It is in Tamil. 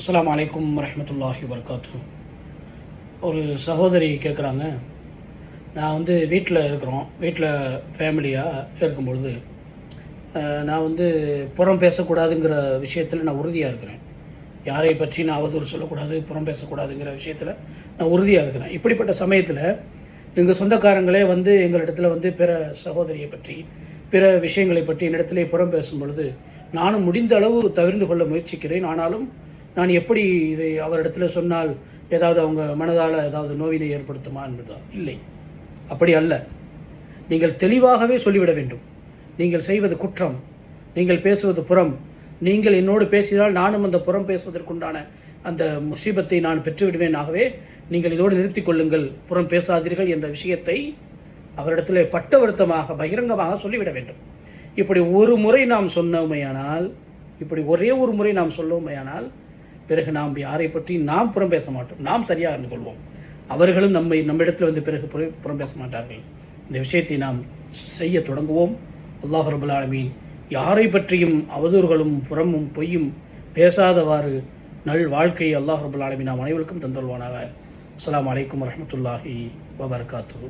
அஸ்ஸலாமு அலைக்கும் வரஹ்மத்துல்லாஹி வபரகாத்துஹு. ஒரு சகோதரி கேட்குறாங்க, நான் வீட்டில் இருக்கிறோம், வீட்டில் ஃபேமிலியாக இருக்கும்பொழுது நான் புறம் பேசக்கூடாதுங்கிற விஷயத்தில் நான் உறுதியாக இருக்கிறேன். யாரை பற்றி நான் அவதூறு சொல்லக்கூடாது, புறம் பேசக்கூடாதுங்கிற விஷயத்தில் நான் உறுதியாக இருக்கிறேன். இப்படிப்பட்ட சமயத்தில் எங்கள் சொந்தக்காரங்களே எங்களிடத்தில் பிற சகோதரியை பற்றி பிற விஷயங்களை பற்றி என்னிடத்திலே புறம் பேசும் பொழுது நானும் முடிந்த அளவு தவிர்த்து கொள்ள முயற்சிக்கிறேன். ஆனாலும் நான் எப்படி இதை அவரிடத்தில் சொன்னால் ஏதாவது அவங்க மனதால் ஏதாவது நோவினை ஏற்படுத்துமா என்பதுதான். இல்லை, அப்படி அல்ல. நீங்கள் தெளிவாகவே சொல்லிவிட வேண்டும். நீங்கள் செய்வது குற்றம், நீங்கள் பேசுவது புறம். நீங்கள் என்னோடு பேசினால் நானும் அந்த புறம் பேசுவதற்குண்டான அந்த முசீபத்தை நான் பெற்றுவிடுவேன். ஆகவே நீங்கள் இதோடு நிறுத்திக் கொள்ளுங்கள், புறம் பேசாதீர்கள் என்ற விஷயத்தை அவரிடத்தில் பட்டவர்த்தமாக பகிரங்கமாக சொல்லிவிட வேண்டும். இப்படி ஒரு முறை நாம் சொன்னோமையானால், இப்படி ஒரே ஒரு முறை நாம் சொல்லுவோமையானால், பிறகு நாம் யாரை பற்றி நாம் புறம் பேச மாட்டோம், நாம் சரியாக இருந்து கொள்வோம். அவர்களும் நம்மிடத்தில் பிறகு புறம் பேச மாட்டார்கள். இந்த விஷயத்தை நாம் செய்ய தொடங்குவோம். அல்லாஹ் ரப்பல் ஆலமீன் யாரை பற்றியும் அவதூறுகளும் புறமும் பொய்யும் பேசாதவாறு நல் வாழ்க்கையை அல்லாஹ் ரப்பல் ஆலமீன் நாம் அனைவருக்கும் தந்தல்வானாக. அஸ்ஸலாமு அலைக்கும் வரஹ்மத்துல்லாஹி வபரகாத்துஹு.